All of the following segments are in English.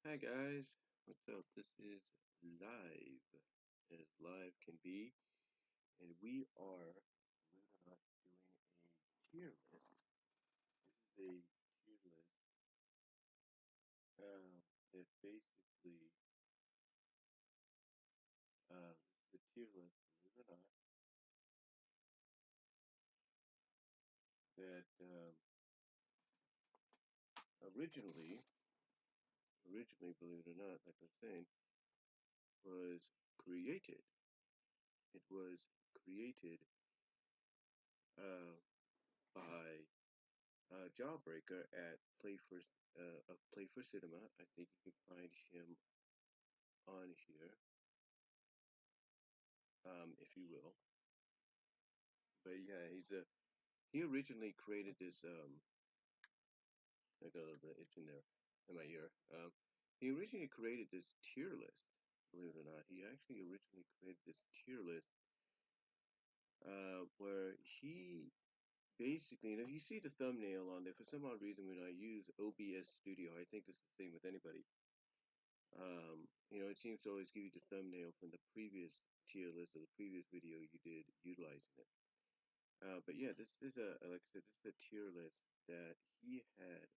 Hi guys, what's up? This is live, as live can be, and we are, believe it or not, doing a tier list. This is a tier list that basically, this is a tier list, believe it or not, that originally, believe it or not, like I was saying, was created. It was created uh, by Jawbreaker at Playful Cinema. I think you can find him on here, if you will. But yeah, he originally created this. I got a little itch in there in my ear. He originally created this tier list. Believe it or not, he actually originally created this tier list where he basically, and if you see the thumbnail on there, for some odd reason, when I use OBS Studio, I think this is the same with anybody. It seems to always give you the thumbnail from the previous tier list or the previous video you did utilizing it. But yeah, this is like I said, this is a tier list that he had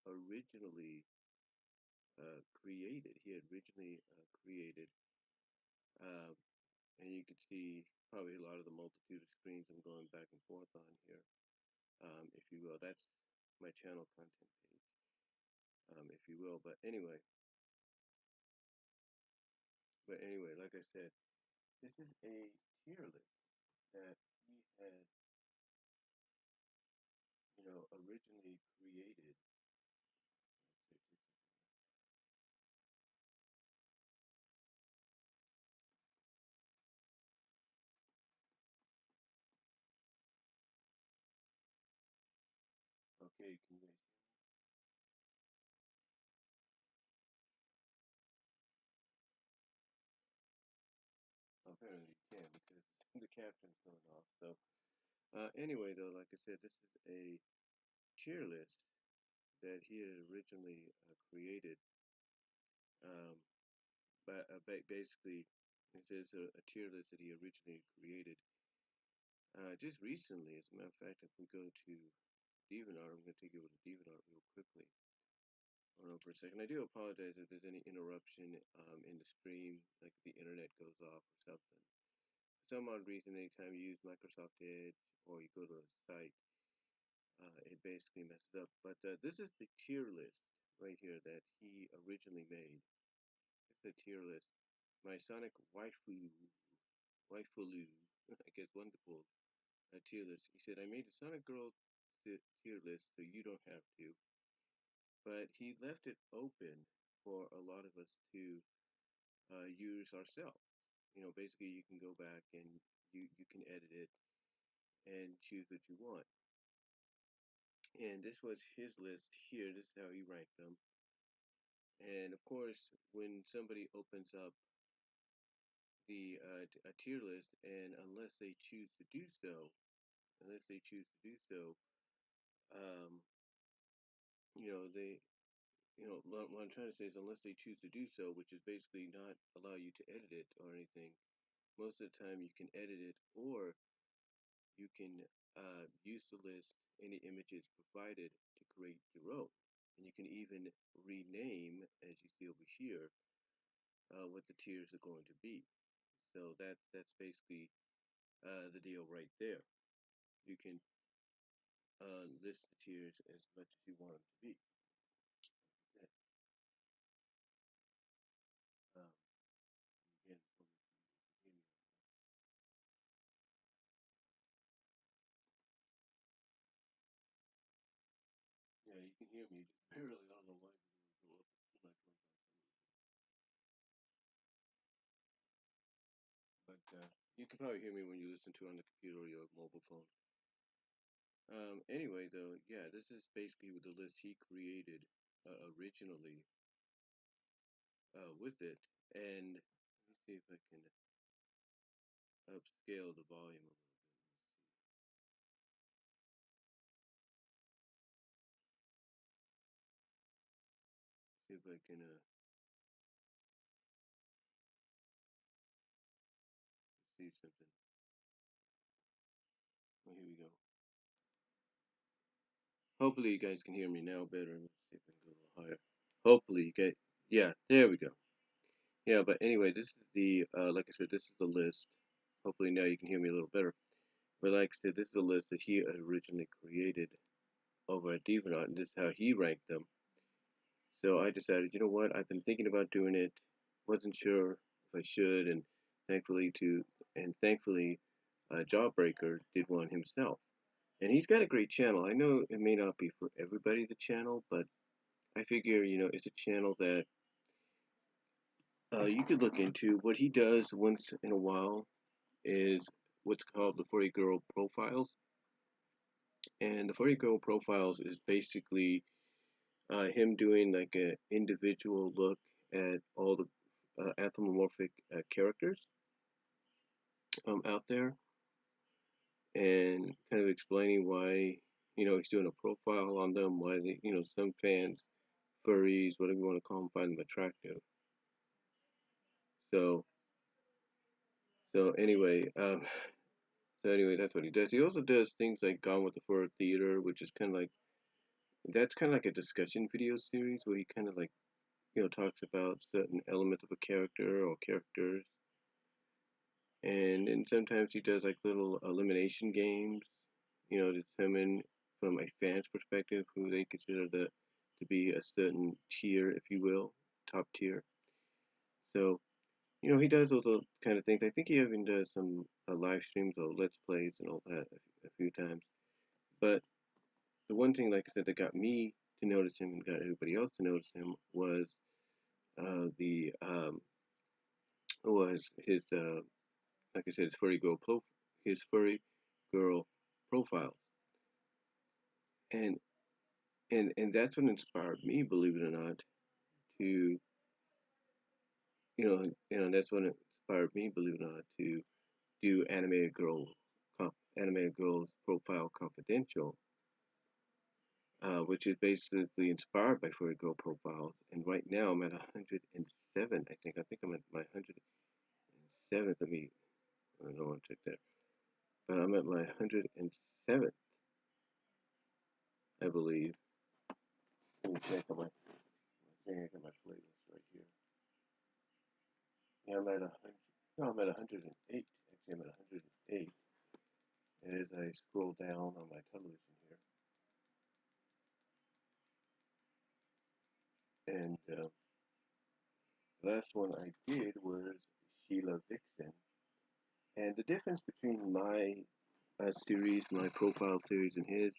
originally created. He had originally created, uh, and you can see probably a lot of the multitude of screens I'm going back and forth on here, if you will. That's my channel content page, if you will. But anyway, like I said, this is a tier list that he had, originally created. Okay, can you guys hear me? Apparently you can because the caption's going off. So anyway, though, like I said, this is a tier list that he had originally created. Um, but basically, it says a tier list that he originally created just recently. As a matter of fact, if we go to DeviantArt, I'm going to take you over to DeviantArt real quickly. Hold on for a second. I do apologize if there's any interruption in the stream, like if the internet goes off or something. For some odd reason, anytime you use Microsoft Edge or you go to a site, it basically messes up. But this is the tier list right here that he originally made. It's a tier list. My Sonic Waifulu, I guess wonderful tier list. He said, I made a Sonic Girl tier list so you don't have to. But he left it open for a lot of us to use ourselves. Basically you can go back and you can edit it and choose what you want. And this was his list here. This is how he ranked them. And of course, when somebody opens up a tier list, and unless they choose to do so, um, they, what I'm trying to say is unless they choose to do so, which is basically not allow you to edit it or anything. Most of the time, you can edit it, or you can use the list, any images provided to create your own. And you can even rename, as you see over here, what the tiers are going to be. So that's basically the deal right there. You can list the tiers as much as you want them to be. Okay. Um, again, for me, you can hear me. Yeah, you can hear me just barely. I don't know why it would go up when I turned on some reason. But you can probably hear me when you listen to it on the computer or your mobile phone. Anyway, though, yeah, this is basically the list he created originally with it. And let me see if I can upscale the volume a little bit. Let's see. see if I can see something. Oh, here we go. Hopefully you guys can hear me now better. Let's see if I can go a little higher. Hopefully you get, yeah, there we go. Yeah, but anyway, this is the, like I said, this is the list. Hopefully now you can hear me a little better. But like I said, this is the list that he originally created over at DeviantArt, and this is how he ranked them. So I decided, you know what, I've been thinking about doing it, wasn't sure if I should, and thankfully, Jawbreaker did one himself. And he's got a great channel. I know it may not be for everybody, the channel, but I figure, it's a channel that you could look into. What he does once in a while is what's called the 40 Girl Profiles. And the 40 Girl Profiles is basically him doing like an individual look at all the anthropomorphic characters out there, and kind of explaining why, he's doing a profile on them, why they, some fans, furries, whatever you want to call them, find them attractive. So, so anyway, um, so anyway, that's what he does. He also does things like Gone with the Fur Theater, which is kind of like, that's kind of like a discussion video series where he kind of like, talks about certain elements of a character or characters. And sometimes he does like little elimination games, to determine from a fan's perspective who they consider to be a certain tier, if you will, top tier. So, he does those kind of things. I think he even does some live streams or let's plays and all that a few times. But the one thing, like I said, that got me to notice him and got everybody else to notice him was the was his like I said, his furry girl profiles, and and that's what inspired me, believe it or not, to that's what inspired me, believe it or not, to do animated girls profile confidential, which is basically inspired by furry girl profiles. And right now I'm at 107. I think I'm at my 107th. I don't want to check that, but I'm at my 107th, I believe. Let me check on I think I got my playlist right here. Yeah, I'm at 100. No, I'm at 108. Actually, I'm at 108 as I scroll down on my television here. And the last one I did was Sheila Vixen. And the difference between my series, my profile series, and his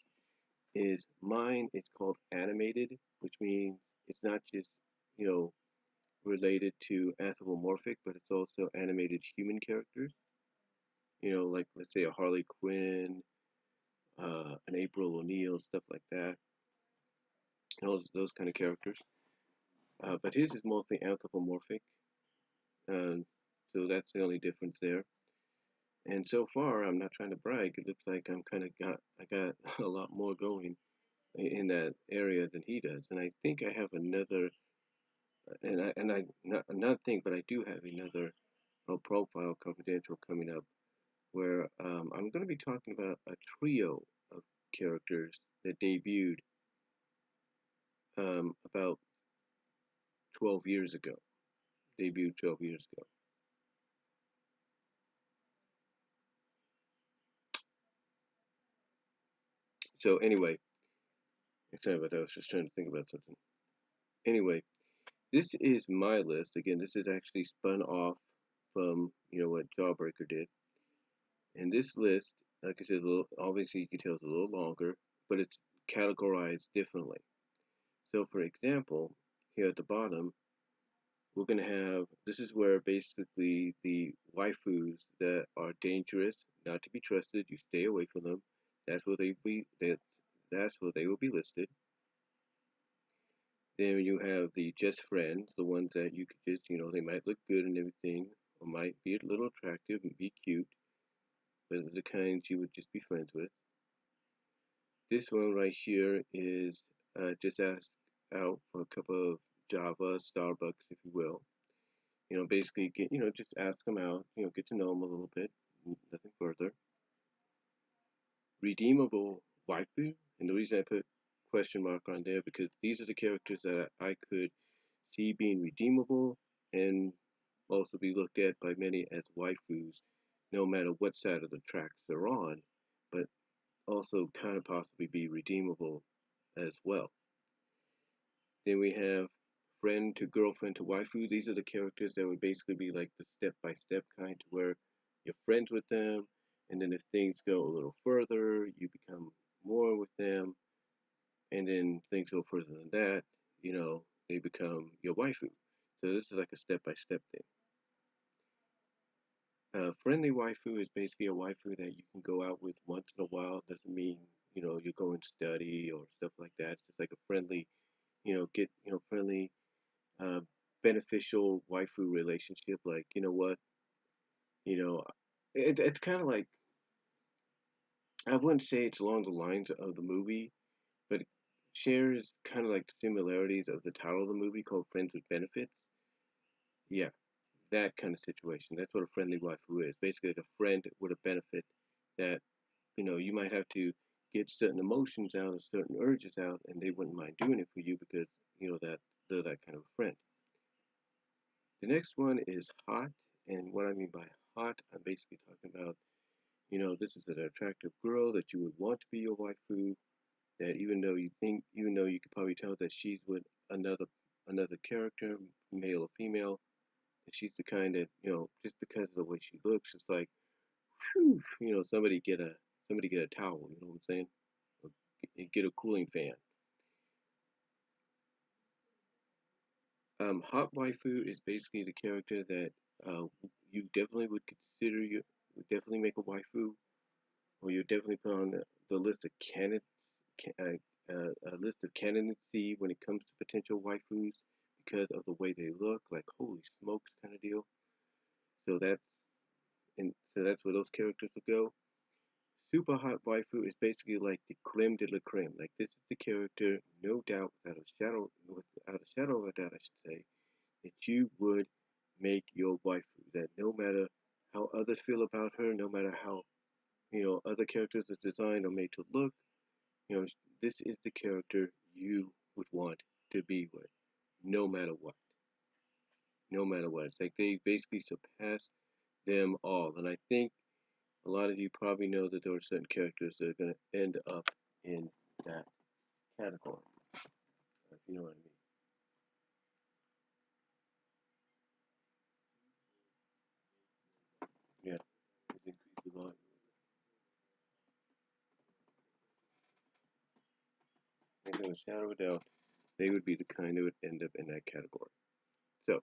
is mine. It's called animated, which means it's not just you know related to anthropomorphic, but it's also animated human characters. Like let's say a Harley Quinn, an April O'Neil, stuff like that. Those kind of characters. But his is mostly anthropomorphic, so that's the only difference there. And so far, I'm not trying to brag. It looks like I got a lot more going in that area than he does. And I think I have another, and I not another thing, but I do have another profile confidential coming up where I'm going to be talking about a trio of characters that debuted about 12 years ago. Debuted 12 years ago. So anyway, sorry about that. I was just trying to think about something. Anyway, this is my list. Again, this is actually spun off from what Jawbreaker did. And this list, like I said, obviously you can tell it's a little longer, but it's categorized differently. So for example, here at the bottom, we're going to have, this is where basically the waifus that are dangerous, not to be trusted, you stay away from them. That's where that's where they will be listed. Then you have the just friends, the ones that you could just, they might look good and everything, or might be a little attractive and be cute, but they're the kinds you would just be friends with. This one right here is just asked out for a couple of Java, Starbucks, if you will. Basically get, just ask them out, get to know them a little bit, nothing further. Redeemable waifu, and the reason I put question mark on there because these are the characters that I could see being redeemable and also be looked at by many as waifus, no matter what side of the tracks they're on, but also kind of possibly be redeemable as well. Then we have friend to girlfriend to waifu. These are the characters that would basically be like the step-by-step kind, to where you're friends with them, and then if things go a little further, you become more with them, and then things go further than that, they become your waifu. So this is like a step-by-step thing. Friendly waifu is basically a waifu that you can go out with once in a while. Doesn't mean you go and study or stuff like that. It's just like a friendly, friendly, uh, beneficial waifu relationship. Like what, you know, it's kind of like, I wouldn't say it's along the lines of the movie, but it shares kind of like the similarities of the title of the movie called Friends with Benefits. Yeah, that kind of situation. That's what a friendly waifu is. Basically, like a friend with a benefit that you might have to get certain emotions out or certain urges out, and they wouldn't mind doing it for you because that they're that kind of a friend. The next one is hot, and what I mean by hot, I'm basically talking about, this is an attractive girl that you would want to be your waifu. That even though you could probably tell that she's with another character, male or female, that she's the kind that just because of the way she looks, it's like, whew, somebody get a towel. You know what I'm saying? Or get a cooling fan. Hot waifu is basically the character that you definitely would consider you would definitely make a waifu, or you definitely put on the list of candidates, a list of candidacy when it comes to potential waifus because of the way they look, like holy smokes kind of deal. So that's where those characters will go. Super hot waifu is basically like the creme de la creme. Like this is the character, no doubt, without a shadow of a doubt, I should say, that you would make your waifu. That no matter how others feel about her, no matter how other characters are designed or made to look, this is the character you would want to be with, no matter what. No matter what. It's like they basically surpass them all. And I think a lot of you probably know that there are certain characters that are going to end up in that category, if you know what I mean. Yeah, it increases the volume. And no shadow of a doubt, they would be the kind that would end up in that category. So,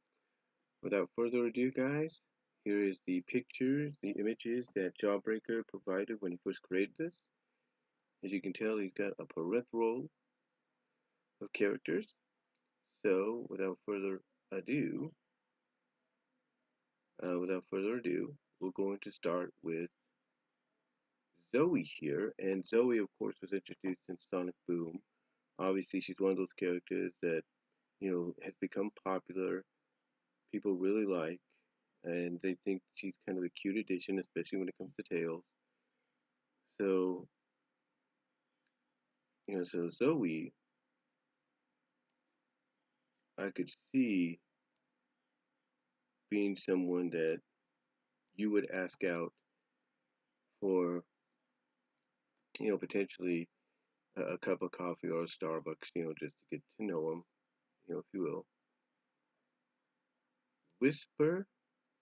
without further ado, guys, here is the pictures, the images that Jawbreaker provided when he first created this. As you can tell, he's got a plethora of characters. So, without further ado, we're going to start with Zoe here. And Zoe, of course, was introduced in Sonic Boom. Obviously, she's one of those characters that has become popular. People really like, and they think she's kind of a cute addition, especially when it comes to Tails. So, so Zoe, I could see being someone that you would ask out for, potentially a cup of coffee or a Starbucks, just to get to know them, if you will. Whisper,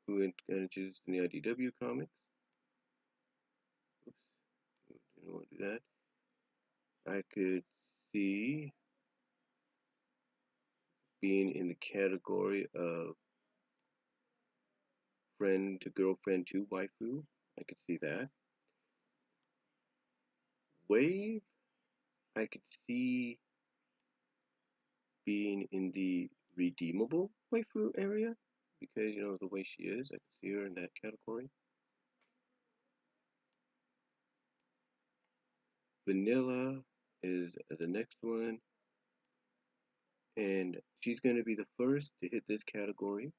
who introduced in the IDW comics. Oops, didn't want to do that. I could see being in the category of friend to girlfriend to waifu. I could see that. Wave, I could see being in the redeemable waifu area because the way she is. I could see her in that category. Vanilla is the next one. And she's going to be the first to hit this category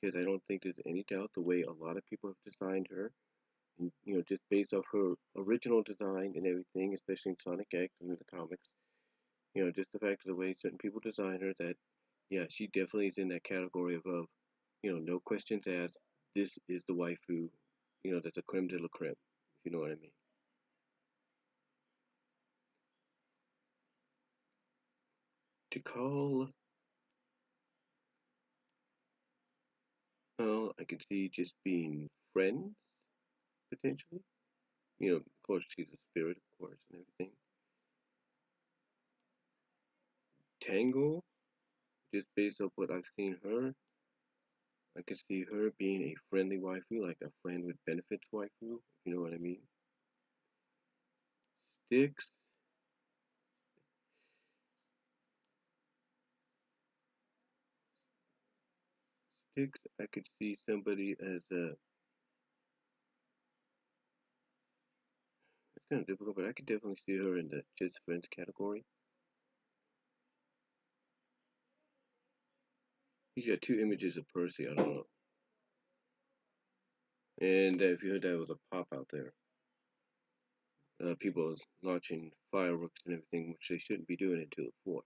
because I don't think there's any doubt the way a lot of people have designed her, and, just based off her original design and everything, especially in Sonic X and in the comics. Just the fact of the way certain people design her, that yeah, she definitely is in that category of no questions asked. This is the waifu. That's a creme de la creme, if you know what I mean. To call, well, I could see just being friends, potentially. Of course, she's a spirit, of course, and everything. Tango, just based off what I've seen her, I could see her being a friendly waifu, like a friend with benefits waifu, if you know what I mean. Sticks, Sticks, I could see somebody as a. It's kind of difficult, but I could definitely see her in the just friends category. He's got two images of Percy. I don't know. And if you heard that was a pop out there, people launching fireworks and everything, which they shouldn't be doing until the fourth.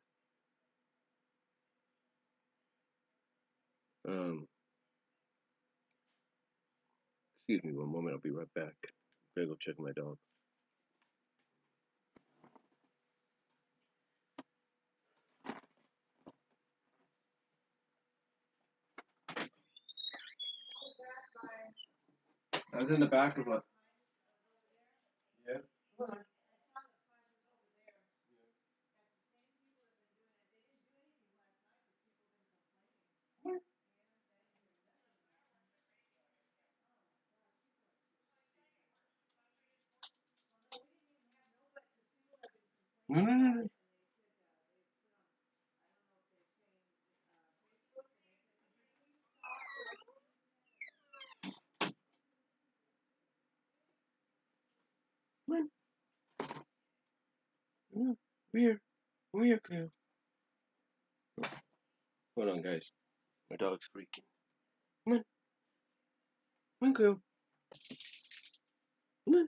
Um, Excuse me one moment. I'll be right back. I'm gonna go check my dog. I was in the back of a. Yeah. No, no, no, no. Come on. Come on. Come here. Come here, Cleo. Hold on, guys. My dog's freaking. Come on. Come on, Cleo. Come on.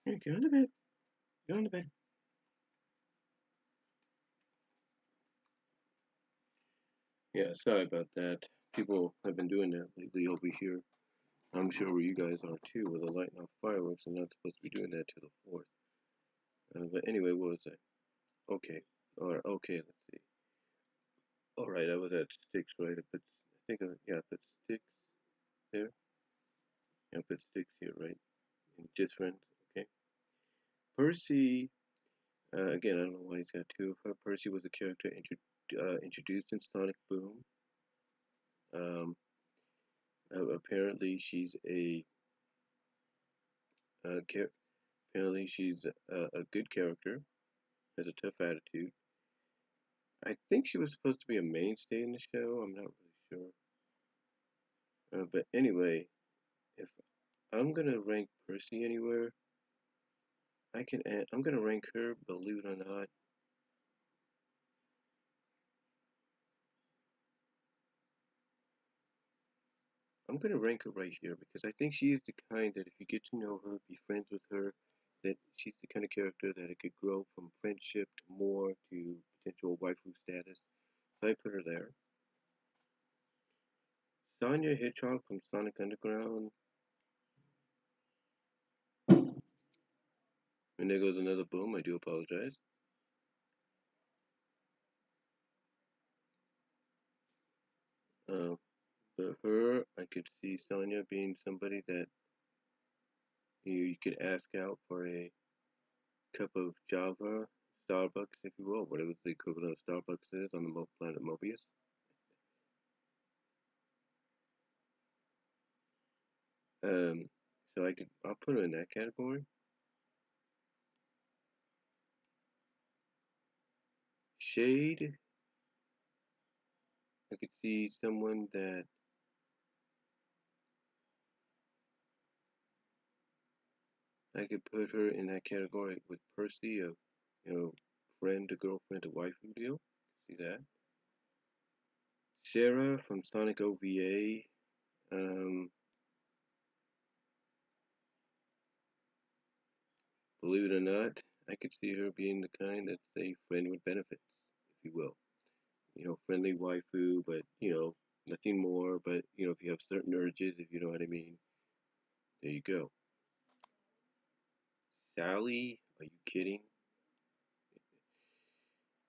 Here, get on the bed. Get on the bed. Yeah, sorry about that. People have been doing that lately over here. I'm sure where you guys are too, with the lighting off fireworks. I'm not supposed to be doing that till the 4th. But anyway, what was I? Okay. Alright, okay, let's see. Alright, I was at Sticks, right? Yeah, I put Sticks there. Yeah, I put Sticks here, right? And just friends, okay. Percy, again, I don't know why he's got two of her. Percy was a character introduced in Sonic Boom. Um, apparently, she's uh, apparently she's a good character, has a tough attitude. I think she was supposed to be a mainstay in the show. I'm not really sure. But anyway, if I'm gonna rank Percy anywhere, I'm gonna rank her. Believe it or not, I'm gonna rank her right here because I think she is the kind that if you get to know her, be friends with her, that she's the kind of character that it could grow from friendship to more to potential waifu status. So I put her there. Sonya Hedgehog from Sonic Underground. And there goes another boom. I do apologize. Uh, but her, I could see Sonya being somebody that you could ask out for a cup of Java, Starbucks, if you will, whatever the equivalent of Starbucks is on the planet Mobius. Um, so I'll put her in that category. Shade, I could see someone that I could put her in that category with Percy of, friend to girlfriend to waifu deal. See that? Sarah from Sonic OVA. Believe it or not, I could see her being the kind that's a friend with benefits, if you will. Friendly waifu, but, nothing more. But, if you have certain urges, if you know what I mean, there you go. Sally, are you kidding?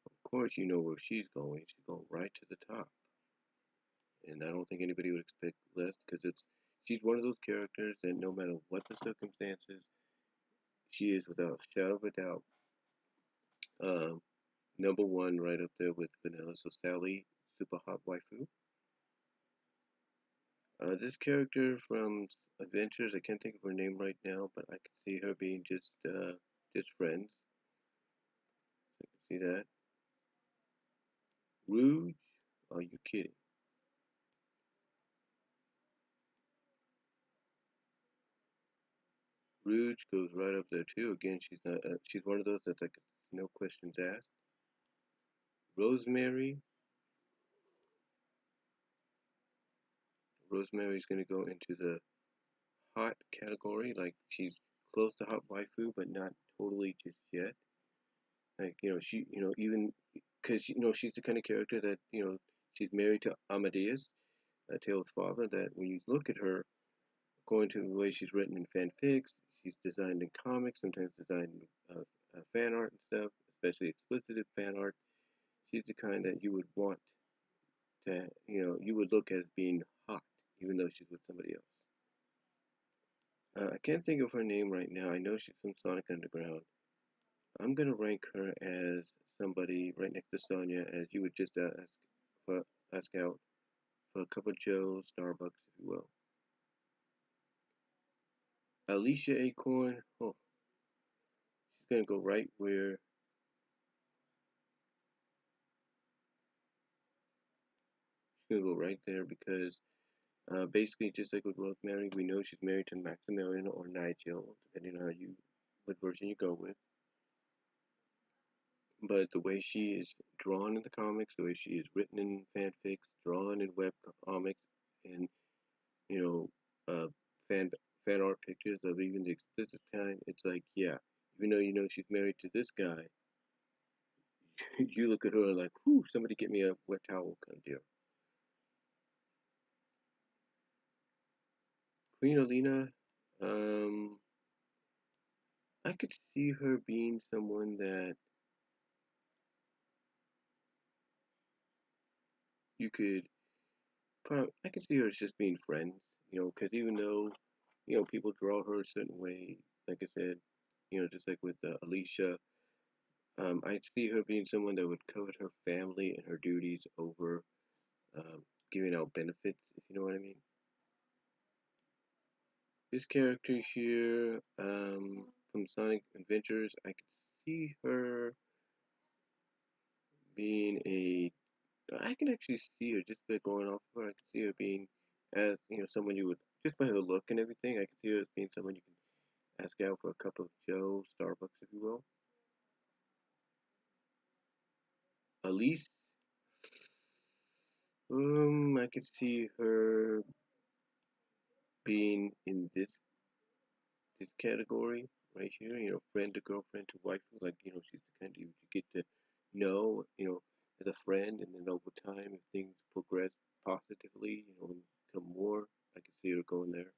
Of course, you know where she's going. She's going right to the top. And I don't think anybody would expect less because she's one of those characters that no matter what the circumstances, she is without a shadow of a doubt um, number one right up there with Vanilla. So Sally, super hot waifu. This character from Adventures, I can't think of her name right now, but I can see her being just friends. I can see that. Rouge, are you kidding? Rouge goes right up there too. Again, she's not. She's one of those that's like no questions asked. Rosemary. Rosemary's gonna go into the hot category. Like she's close to hot waifu, but not totally just yet. Like she, even because she's the kind of character that she's married to Amadeus, Taylor's father. That when you look at her, according to the way she's written in fanfics, she's designed in comics, sometimes designed fan art and stuff, especially explicit fan art. She's the kind that you would want to, you would look as being hot, even though she's with somebody else. I can't think of her name right now. I know she's from Sonic Underground. I'm gonna rank her as somebody right next to Sonya, as you would just for ask out for a cup of Joe, Starbucks, if you will. Alicia Acorn, oh, she's gonna go right where she's gonna go right there because basically just like with Rosemary, we know she's married to Maximilian or Nigel, depending on what version you go with. But the way she is drawn in the comics, the way she is written in fanfics, drawn in web comics, and you know, uh, fan fan art pictures of even the explicit kind, it's like, yeah, even though she's married to this guy, you look at her like, whew, somebody get me a wet towel kind of deal. Queen Alina, um, I could see her being someone that you could I could see her as just being friends, because even though, people draw her a certain way, like I said, just like with Alicia, I'd see her being someone that would covet her family and her duties over giving out benefits, if you know what I mean. This character here, from Sonic Adventures, I could see her being I can actually see her just by going off of her. I can see her being as someone you would just by her look and everything. I can see her as being someone you can ask out for a cup of Joe, Starbucks, if you will. Elise, I could see her being in this category right here. Friend to girlfriend to waifu. Like she's the kind you get to know, as a friend, and then over time, if things progress positively, and become more, I could see her going there.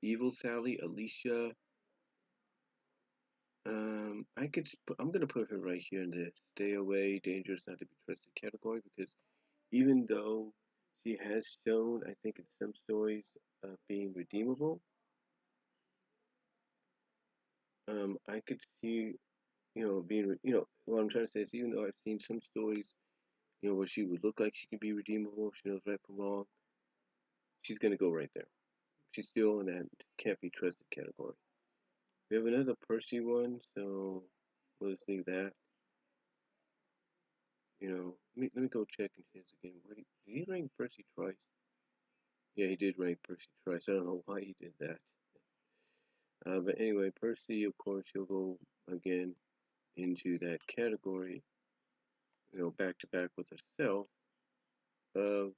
Evil Sally, Alicia. I'm gonna put her right here in the stay away, dangerous, not to be trusted category because even though she has shown, I think in some stories, being redeemable, I could see, being, what I'm trying to say is even though I've seen some stories, where she would look like she can be redeemable, she knows right from wrong, she's gonna go right there. She's still in that can't be trusted category. We have another Percy one, so we'll just leave that. Let me go check in his again. Wait, did he rank Percy twice? Yeah, he did rank Percy twice. I don't know why he did that. But anyway, Percy, of course, he'll go again into that category, back to back with herself of,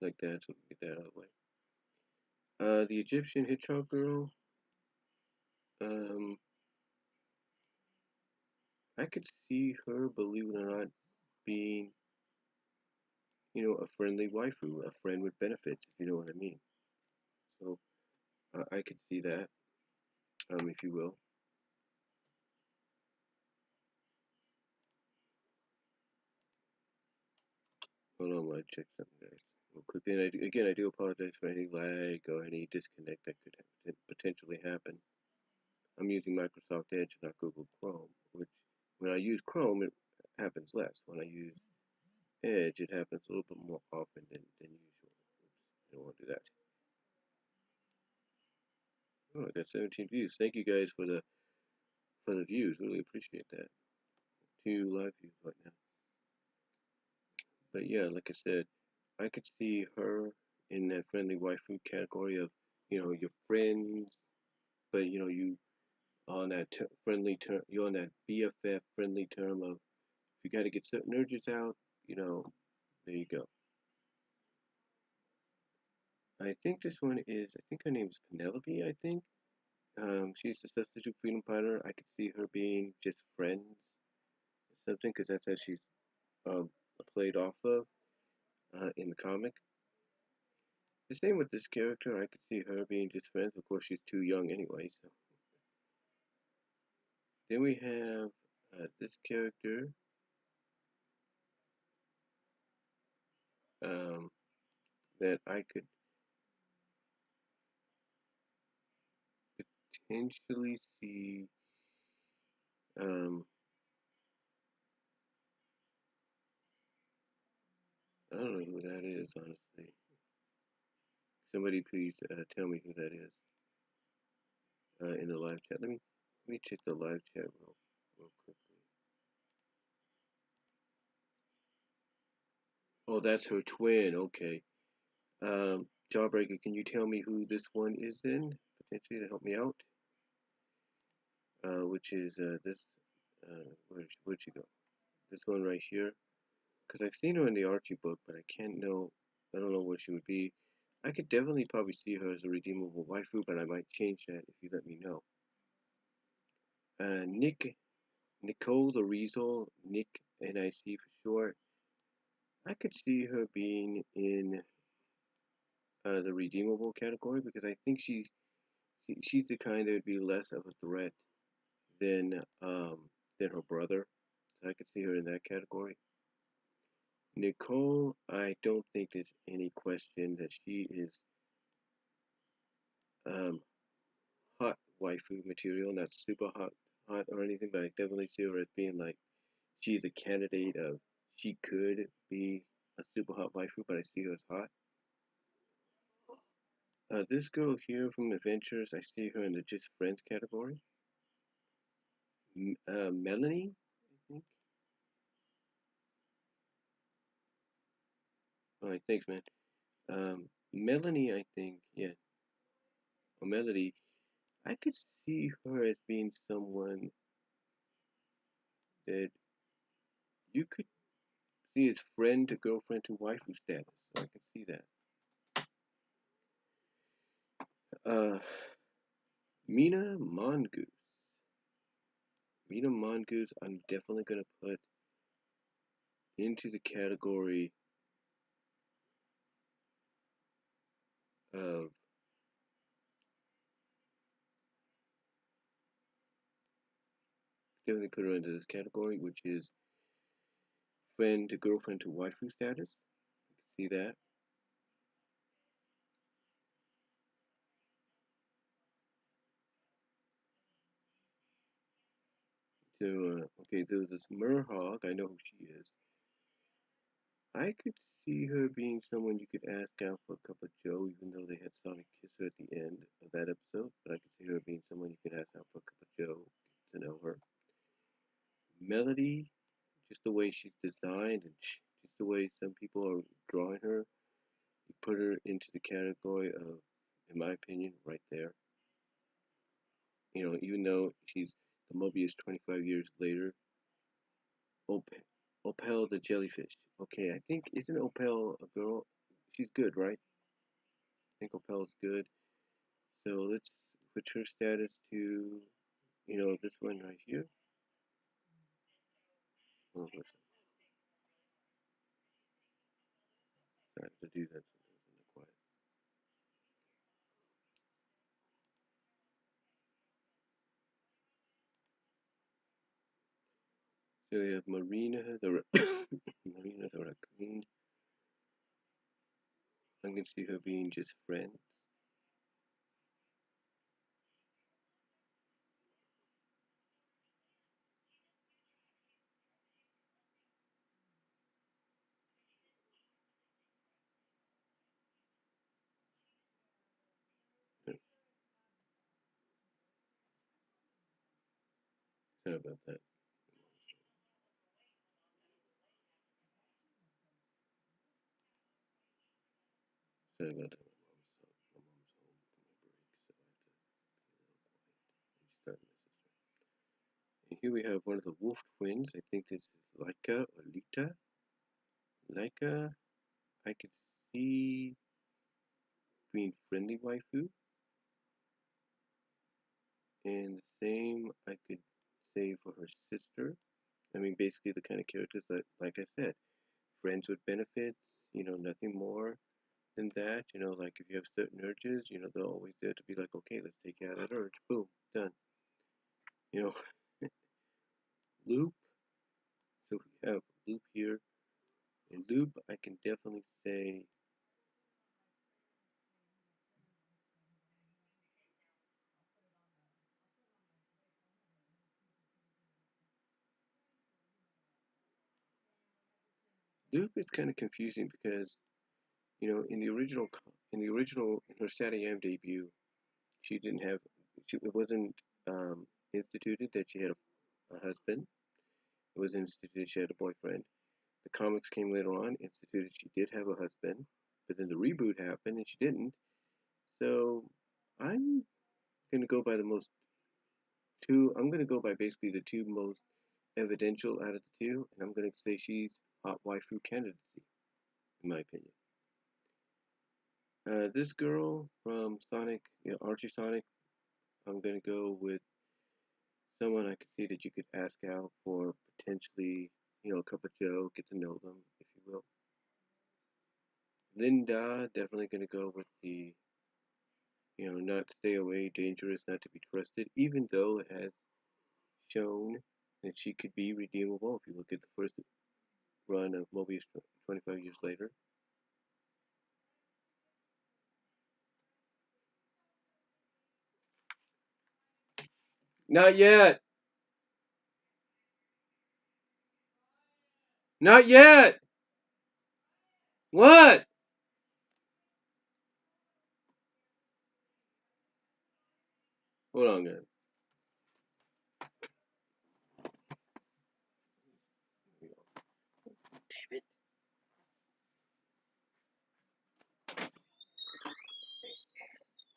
like that, so we get that out of the way. The Egyptian Hedgehog Girl, um, I could see her, believe it or not, being, a friendly waifu, a friend with benefits, if you know what I mean. So I could see that, if you will. Hold on while I check something, guys. Real quick. And I do apologize for any lag or any disconnect that could potentially happen. I'm using Microsoft Edge, not Google Chrome, which when I use Chrome, it happens less. When I use Edge, it happens a little bit more often than usual. Oops, I don't want to do that. Oh, I got 17 views. Thank you guys for the views. Really appreciate that. 2 live views right now. But yeah, like I said, I could see her in that friendly waifu category of, your friends, but you on that friendly term, you're on that BFF friendly term of if you got to get certain urges out, there you go. I think this one is, I think her name is Penelope, I think. She's the substitute freedom fighter. I could see her being just friends or something, because that's how she's um, played off of in the comic. The same with this character. I could see her being just friends. Of course, she's too young anyway. So then we have this character um, that I could potentially see. Um, I don't know who that is, honestly. Somebody please tell me who that is in the live chat. Let me check the live chat real quickly. Oh, that's her twin. Okay. Jawbreaker, can you tell me who this one is then? Potentially to help me out. Which is this. Where'd she go? This one right here. Because I've seen her in the Archie book, but I can't know. I don't know where she would be. I could definitely probably see her as a redeemable waifu, but I might change that if you let me know. Nicole the Weasel, Nick NIC for short. I could see her being in the redeemable category because I think she's the kind that would be less of a threat than her brother. So I could see her in that category. Nicole, I don't think there's any question that she is um, hot waifu material, not super hot or anything, but I definitely see her as being like she's a candidate of she could be a super hot waifu, but I see her as hot. This girl here from Adventures, I see her in the Just Friends category. Melanie, I think. Alright, thanks, man. Melanie, I think, yeah, or Melody, I could see her as being someone that you could see as friend to girlfriend to waifu status. So I can see that. Mina Mongoose. Mina Mongoose, I'm definitely gonna put into the category of definitely put her into this category, which is friend to girlfriend to waifu status. You can see that. So, okay, there's this Merhog. I know who she is. I could see her being someone you could ask out for a cup of joe, even though they had Sonic kiss her at the end of that episode. But I could see her being someone you could ask out for a cup of joe, get to know her. Melody, just the way she's designed and just the way some people are drawing her, you put her into the category of, in my opinion, right there. You know, even though she's the Mobius 25 years later, Opel the jellyfish. Okay, I think isn't Opel a girl? She's good, right? I think Opel's good. So let's put her status to, you know, this one right here. Oh, listen, I have to do that sometimes in the quiet. So we have Marina the Marina the raccoon. I can see her being just friends. Sorry about that. Sorry about that. My mom's home for my break, so I have to be a little quiet. And start my sister. And here we have one of the wolf twins. I think this is Laika or Lita. Laika, I could see being friendly waifu, and the same I could say for her sister. I mean, basically the kind of characters that, like I said, friends with benefits. You know, nothing more than that. You know, like if you have certain urges, you know, they're always there to be like, okay, let's take out that urge. Boom, done. You know, loop. So we have loop here. And loop, I can definitely say loop is kind of confusing because you know in her Saturday debut, she didn't have it wasn't instituted that she had a husband. It was instituted she had a boyfriend. The comics came later on, instituted she did have a husband, but then the reboot happened and she didn't. So I'm gonna go by the most two. I'm gonna go by basically the two most evidential out of the two, and I'm gonna say she's hot waifu candidacy, in my opinion. This girl from Sonic, you know, Archie Sonic, I'm gonna go with someone I could see that you could ask out for potentially, you know, a cup of Joe, get to know them, if you will. Linda, definitely gonna go with the, you know, not stay away, dangerous, not to be trusted, even though it has shown that she could be redeemable if you look at the first run of Mobius 25 years later. Not yet! Not yet! What? Hold on, guys.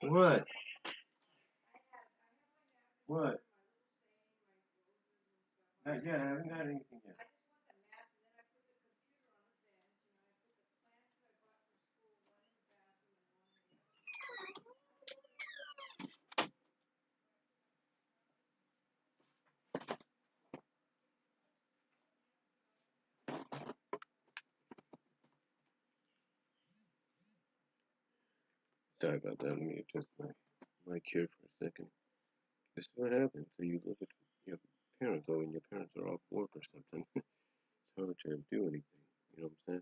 What? What? Not yet. I haven't got anything yet. Sorry about that. Let me adjust my chair for a second. This is what happens. So you look at your parents, oh, and your parents are off work or something. It's hard to do anything. You know what I'm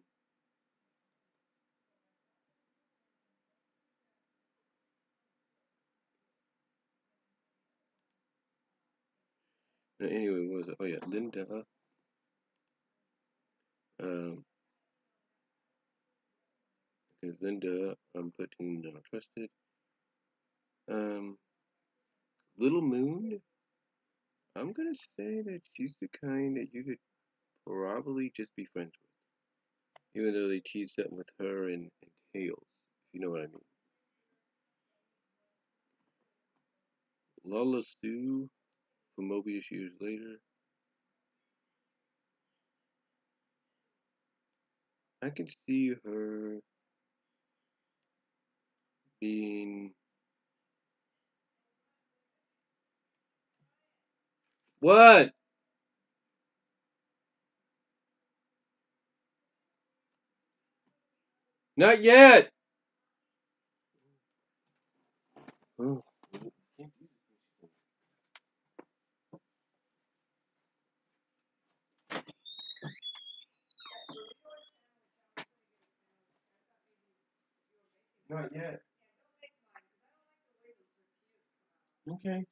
saying? Anyway, what was it? Oh yeah, Linda. Um, because Linda, I'm putting trusted. Um, Little Moon. I'm gonna say that she's the kind that you could probably just be friends with. Even though they teased something with her and Tails, if you know what I mean. Lala Sue from Mobius years later. I can see her being. What? Not yet! Oh, not yet. Okay.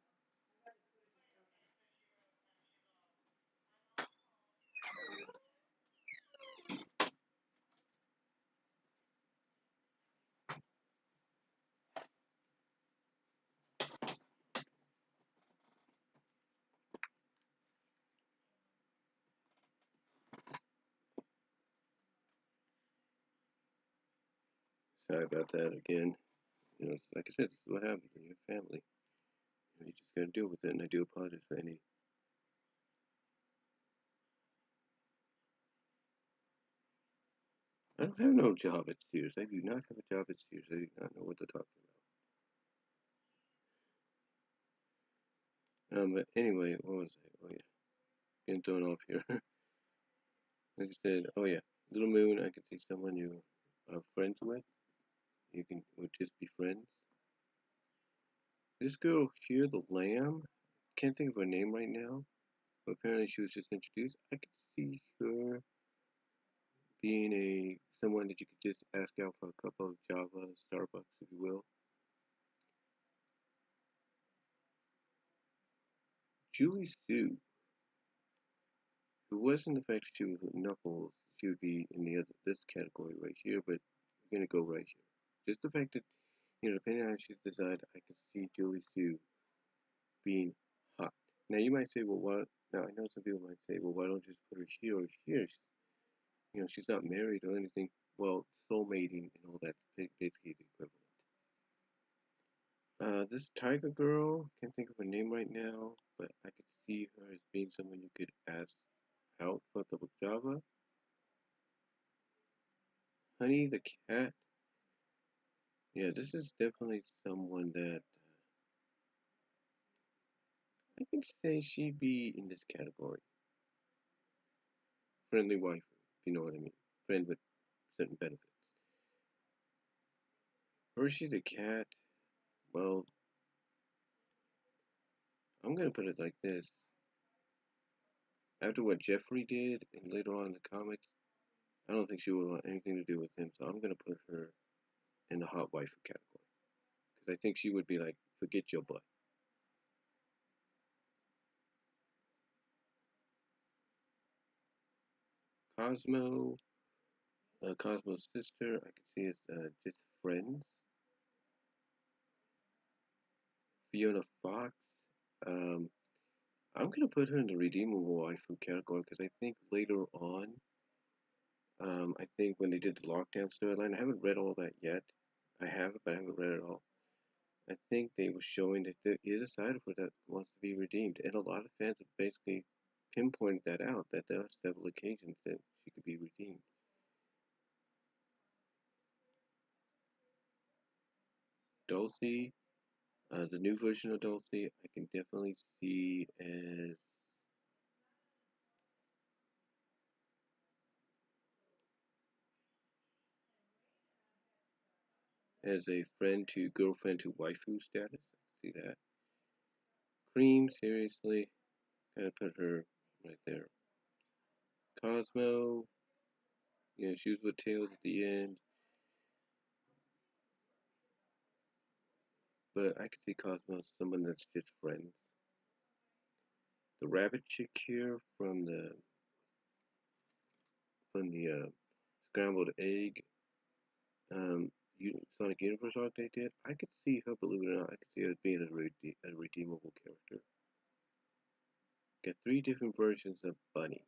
Sorry about that again. Like I said, this is what happens when you have family. You just gotta deal with it, and I do apologize for any. I don't have no job at Sears. I do not have a job at Sears. I do not know what to talk about. But anyway, what was I? Oh yeah, getting thrown off here. Like I said, oh yeah, Little Moon. I can see someone you are friends with. You can would just be friends. This girl here, the lamb. Can't think of her name right now. But apparently she was just introduced. I could see her being a someone that you could just ask out for a cup of Java, Starbucks, if you will. Julie Sue. If it wasn't the fact that she was with Knuckles, she would be in this category right here. But we're gonna go right here. Just the fact that depending on how she decides, I can see Julie Sue being hot. Now you might say, well, what? Now I know some people might say, well, why don't you just put her here or here? She's not married or anything. Well, soulmating and all that's basically the equivalent. This Tiger Girl, can't think of her name right now, but I could see her as being someone you could ask out for a cup of Java. Honey the Cat, yeah, this is definitely someone that I can say she'd be in this category. Friendly wife, if you know what I mean. Friend with certain benefits. Hershey's a cat, well, I'm gonna put it like this. After what Jeffrey did and later on in the comics, I don't think she would want anything to do with him, so I'm gonna put her in the hot wife category. Because I think she would be like, forget your butt. Cosmo, Cosmo's sister, I can see as just friends. Fiona Fox, um, I'm gonna put her in the redeemable waifu category because I think later on, I think when they did the lockdown storyline, I haven't read all that yet. I have it, but I haven't read it all. I think they were showing that there is a side of her that wants to be redeemed, and a lot of fans have basically pinpointed that out. That there are several occasions that she could be redeemed. Dulcie, the new version of Dulcie, I can definitely see as a friend to girlfriend to waifu status. See that. Cream, seriously, gotta put her right there. Cosmo, yeah, she was with Tails at the end, but I could see Cosmo as someone that's just friends. The rabbit chick here from the scrambled egg Sonic Universe arc they did, I could see her, believe it or not, I could see her as being a redeemable character. Got three different versions of Bunny.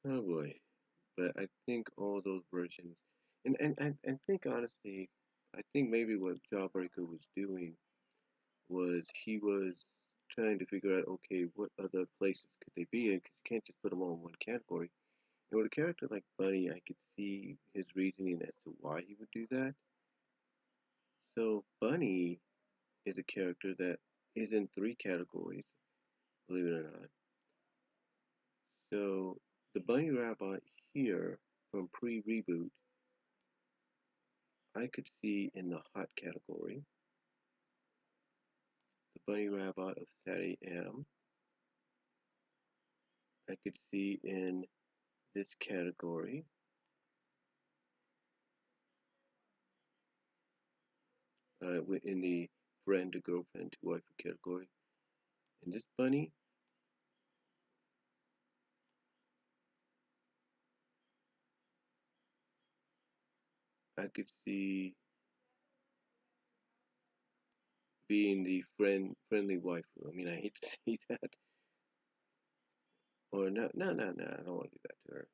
Oh boy. But I think all those versions, and think honestly, I think maybe what Jawbreaker was doing was he was trying to figure out, okay, what other places could they be in? Because you can't just put them all in one category. And with a character like Bunny, I could see his reasoning as to why he would do that. So Bunny is a character that is in three categories, believe it or not. So the Bunny Rabbit here from pre-reboot, I could see in the hot category. The Bunny Rabbit of Saturday M, I could see in this category. In the friend to girlfriend to wife category. And this bunny, I could see being the friendly wife. I mean, I hate to say that, or no, no, no, no. I don't want to do that to her.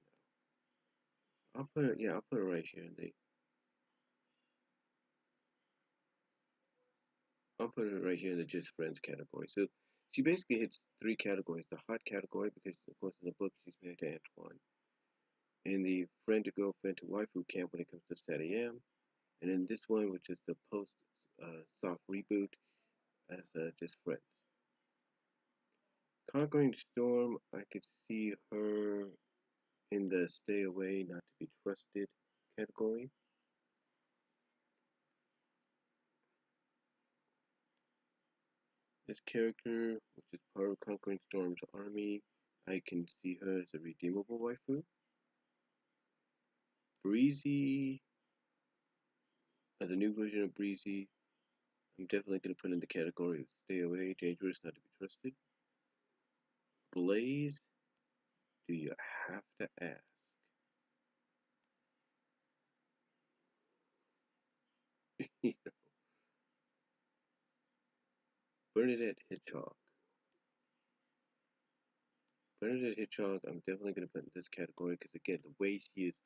I'll put it. Yeah, I'll put it right here in the. I'll put it right here in the just friends category. So she basically hits three categories: the hot category, because of course in the book she's married to Antoine; in the friend to girlfriend to waifu camp when it comes to Saturday M; and in this one, which is the post soft reboot, as just friends. Conquering Storm, I could see her in the stay away, not to be trusted category. This character, which is part of Conquering Storm's army, I can see her as a redeemable waifu. Breezy, as a new version of Breezy, I'm definitely going to put in the category of stay away, dangerous, not to be trusted. Blaze, do you have to ask? Bernadette Hitchcock. Bernadette Hitchcock, I'm definitely going to put in this category because, again, the way she is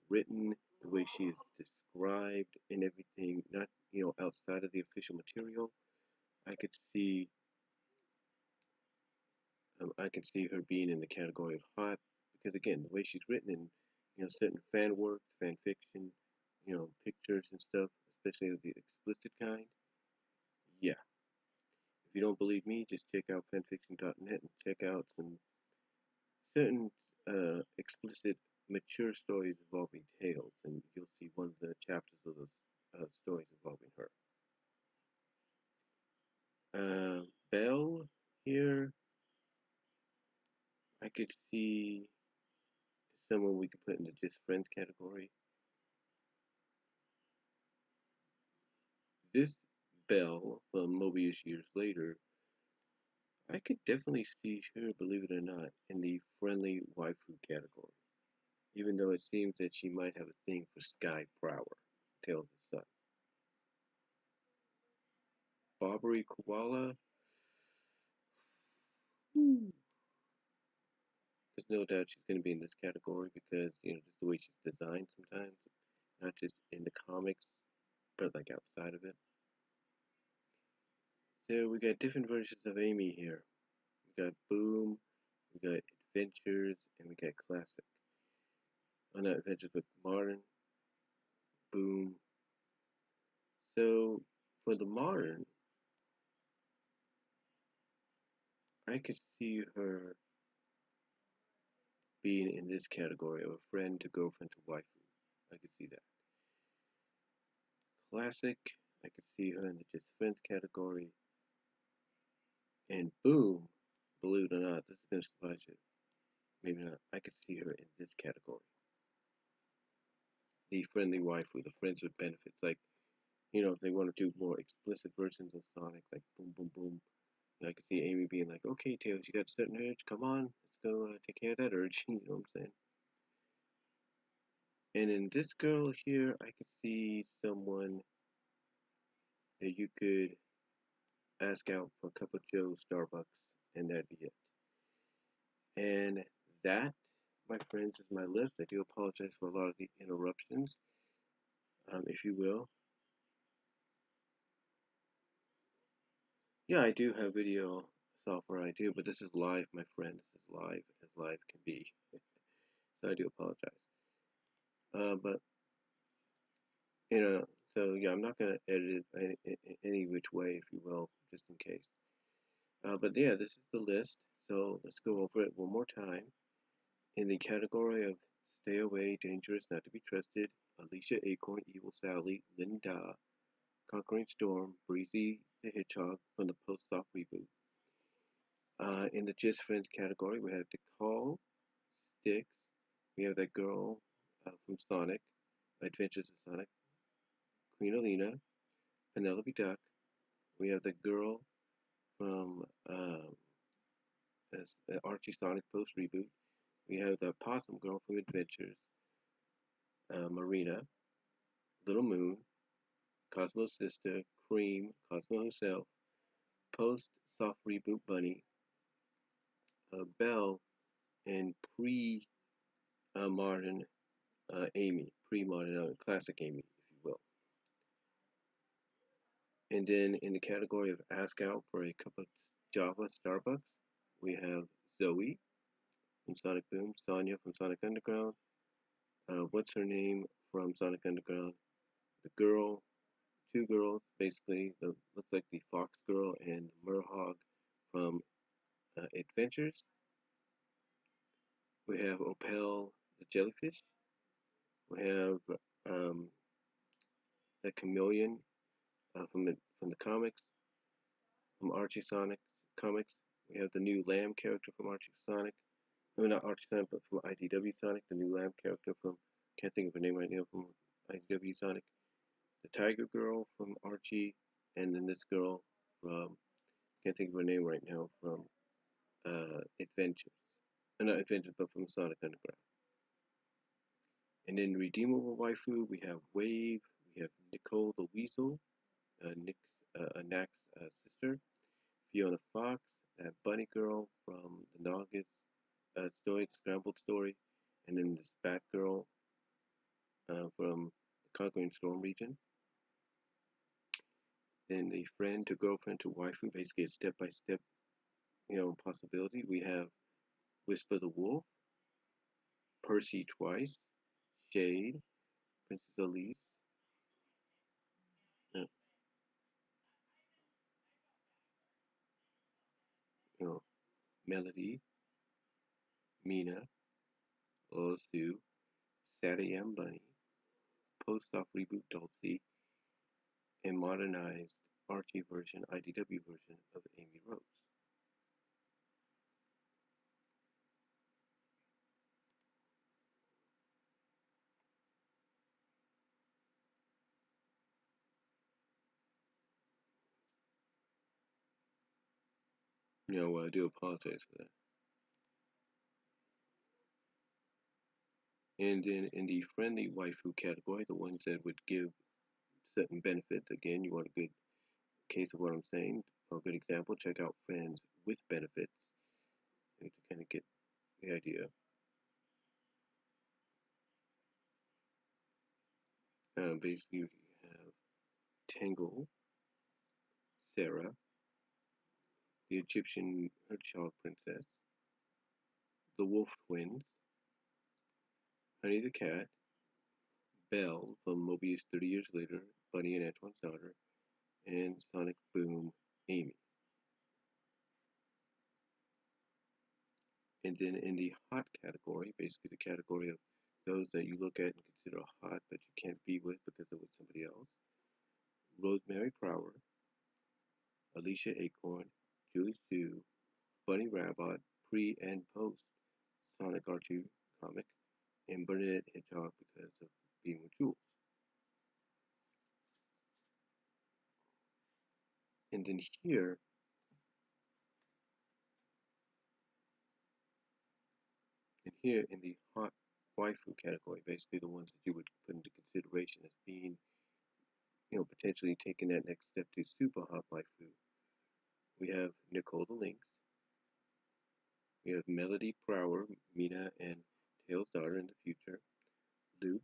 written, the way she is described, and everything, not outside of the official material, I could see, I could see her being in the category of hot because, again, the way she's written in, certain fan work, fan fiction, pictures and stuff, especially of the explicit kind. Yeah, if you don't believe me, just check out fanfiction.net and check out some certain explicit, mature stories involving Tails, and you'll see one of the chapters of those stories involving her. Belle here, I could see someone we could put in the just friends category. This Belle from Mobius years later, I could definitely see her, believe it or not, in the friendly waifu category. Even though it seems that she might have a thing for Sky Prower, Tails' son. Barbary Koala, there's no doubt she's going to be in this category because, just the way she's designed sometimes, not just in the comics, but like outside of it. So we got different versions of Amy here. We got Boom, we got Adventures, and we got Classic. Oh, not Adventures, but Modern, Boom. So for the Modern, I could see her being in this category of a friend to girlfriend to waifu. I could see that. Classic, I could see her in the just friends category. And Boom, believe it or not, this is going to surprise you. Maybe not. I could see her in this category. The friendly waifu, the friends with benefits. Like, if they want to do more explicit versions of Sonic, like boom, boom, boom, I could see Amy being like, okay, Tails, you got a certain urge, come on, let's go take care of that urge, you know what I'm saying? And in this girl here, I could see someone that you could ask out for a cup of Joe Starbucks, and that'd be it. And that, my my friends, is my list. I do apologize for a lot of the interruptions, if you will. Yeah, I do have video software. I do, but this is live, my friend. This is live as live can be. So I do apologize. But so yeah, I'm not gonna edit it any which way, if you will, just in case. But yeah, this is the list. So let's go over it one more time. In the category of Stay Away, Dangerous, Not to Be Trusted, Alicia Acorn, Evil Sally, Linda, Conquering Storm, Breezy the Hedgehog from the post-op reboot. In the Just Friends category, we have Decall, Styx, we have that girl from Sonic, Adventures of Sonic, Queen Alina, Penelope Duck, we have the girl from Archie Sonic post reboot, we have the Possum Girl from Adventures, Marina, Little Moon, Cosmo's sister, Cream, Cosmo himself, post soft reboot Bunny, Belle, and pre modern Amy, pre modern classic Amy, if you will. And then in the category of Ask Out for a Cup of Java Starbucks, we have Zoe from Sonic Boom, Sonya from Sonic Underground, what's her name from Sonic Underground, the girl, two girls basically, looks like the Fox Girl and Merhog from Adventures. We have Opel the jellyfish. We have um, the chameleon from the comics, from Archie Sonic comics. We have the new Lamb character from Archie Sonic. No, not Archie Sonic, but from IDW Sonic. The new Lamb character from, can't think of her name right now, from IDW Sonic. The Tiger Girl from Archie, and then this girl from, can't think of her name right now, from Adventures. Not Adventures, but from Sonic Underground. And in Redeemable Waifu, we have Wave, we have Nicole the Weasel, Nak's sister, Fiona Fox, that bunny girl from the Naugus story, the Scrambled story, and then this Batgirl from the Conquering Storm region. Then the friend to girlfriend to waifu, basically a step-by-step, possibility. We have Whisper the Wolf, Percy Twice, Shade, Princess Elise, uh, Melody, Mina, Lola Sue, Sadie M. Bunny, post-op reboot Dulcie, and modernized Archie version, IDW version of Amy Rose. I do apologize for that. And then in the friendly waifu category, the ones that would give certain benefits, again, you want a good case of what I'm saying, or a good example, check out Friends with Benefits to kind of get the idea. Basically, you have Tangle, Sarah, the Egyptian Hedgehog Princess, the Wolf Twins, Honey the Cat, Belle from Mobius 30 Years Later, Bunny and Antoine's daughter, and Sonic Boom Amy. And then in the hot category, basically the category of those that you look at and consider hot but you can't be with because they're with somebody else, Rosemary Prower, Alicia Acorn, Julie Sue, Bunny Rabbit, pre and post Sonic R2 comic, and Bernadette Hedgehog because of being with Jules. And then here, in the hot waifu category, basically the ones that you would put into consideration as being, potentially taking that next step to super hot waifu, we have Nicole the Lynx, we have Melody Prower, Mina and Tail's daughter in the future, Loop,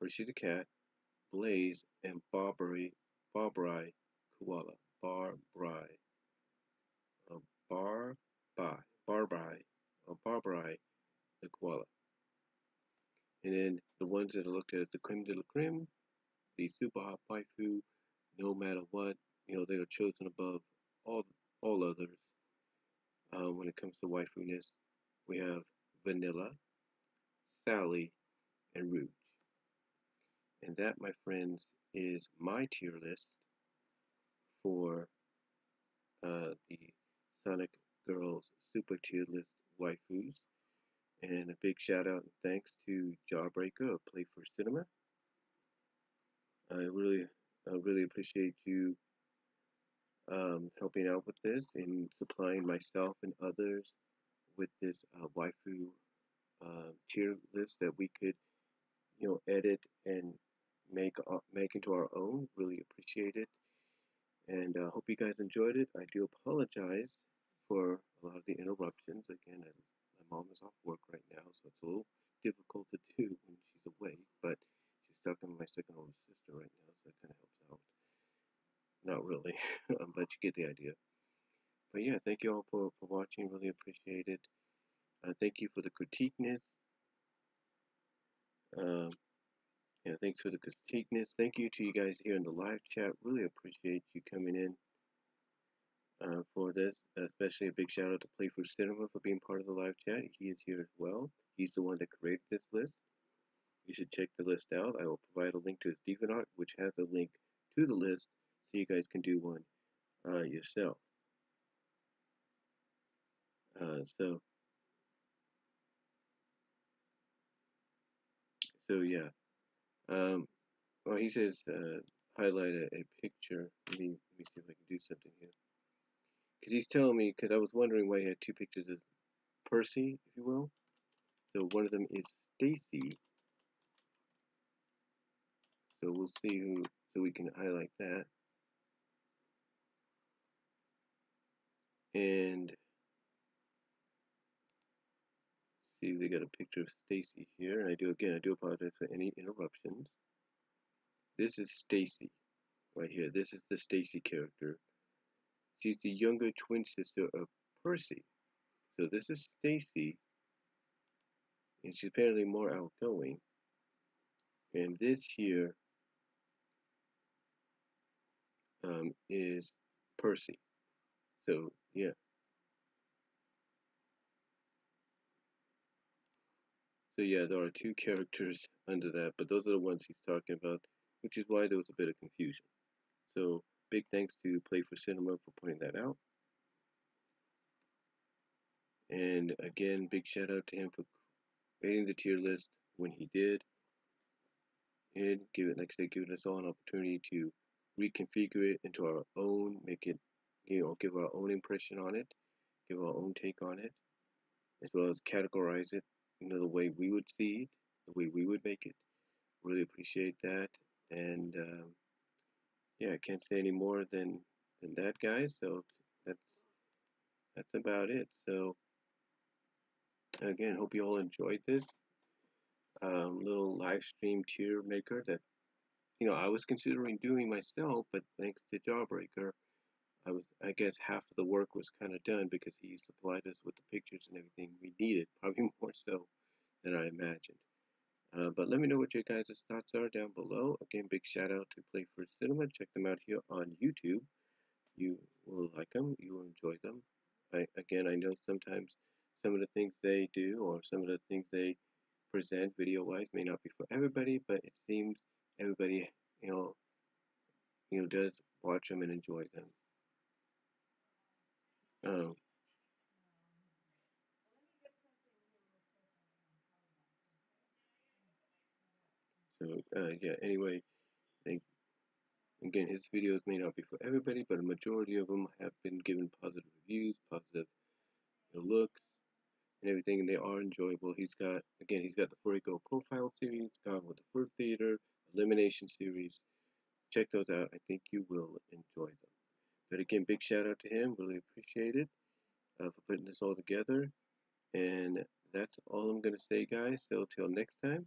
Hershey the cat, Blaze, and Barbry koala. Uh, Barbry the koala. And then the ones that are looked at as the creme de la creme, the super hot waifu, no matter what, they are chosen above all all others. When it comes to waifu-ness, we have Vanilla, Sally, and Rouge. And that, my friends, is my tier list for the Sonic Girls Super Tier List waifus. And a big shout out and thanks to Jawbreaker of Playful Cinema. I really appreciate you helping out with this and supplying myself and others with this waifu tier list that we could, edit and make into our own. Really appreciate it, and hope you guys enjoyed it. I do apologize for a lot of the interruptions. Again, my mom is off work right now, so it's a little difficult to do when she's away. But she's talking to my second oldest sister right now, so that kind of helps out. Not really, but you get the idea. But yeah, thank you all for watching. Really appreciate it. Thank you for the critiqueness. Um, yeah, thanks for the critiqueness. Thank you to you guys here in the live chat. Really appreciate you coming in for this. Especially a big shout out to Playful Cinema for being part of the live chat. He is here as well. He's the one that created this list. You should check the list out. I will provide a link to his DeviantArt, which has a link to the list, so you guys can do one yourself. So yeah. Well, he says highlight a picture. Let me see if I can do something here. Because he's telling me, because I was wondering why he had two pictures of Percy, if you will. So one of them is Stacy. So we'll see who, so we can highlight that. And see, they got a picture of Stacy here. And I do apologize for any interruptions. This is Stacy right here. This is the Stacy character. She's the younger twin sister of Percy. So this is Stacy, and she's apparently more outgoing. And this here is Percy. So yeah. So yeah, there are two characters under that, but those are the ones he's talking about, which is why there was a bit of confusion. So big thanks to Playful Cinema for pointing that out. And again, big shout out to him for creating the tier list when he did. And giving us all an opportunity to reconfigure it into our own, make it, give our own impression on it, give our own take on it, as well as categorize it, the way we would see it, the way we would make it. Really appreciate that. And yeah, I can't say any more than that, guys. So that's about it. So again, hope you all enjoyed this little live stream tier maker that I was considering doing myself, but thanks to Jawbreaker, I guess half of the work was kind of done because he supplied us with the pictures and everything we needed, probably more so than I imagined. But let me know what your guys' thoughts are down below. Again, big shout out to Play for Cinema. Check them out here on YouTube. You will like them. You will enjoy them. I know sometimes some of the things they do or some of the things they present video-wise may not be for everybody, but it seems everybody, does watch them and enjoy them. Um, yeah, anyway, again, his videos may not be for everybody, but a majority of them have been given positive reviews, positive looks, and everything, and they are enjoyable. He's got the Furry Girl Profile series, Gone with the Fur Theater, Elimination series. Check those out. I think you will enjoy them. But again, big shout out to him. Really appreciate it for putting this all together. And that's all I'm going to say, guys. So till next time,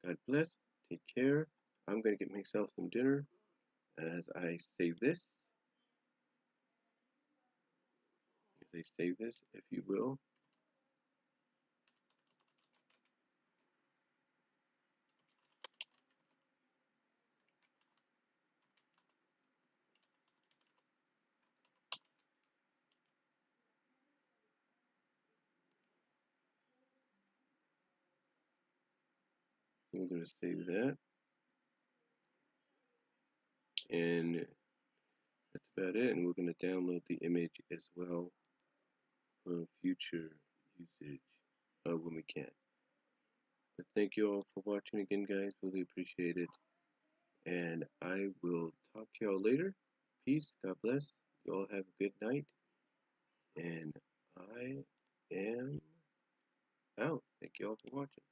God bless. Take care. I'm going to get myself some dinner as I save this. As I save this, if you will. We're going to save that. And that's about it. And we're going to download the image as well for future usage when we can. But thank you all for watching again, guys. Really appreciate it. And I will talk to y'all later. Peace. God bless. You all have a good night. And I am out. Thank you all for watching.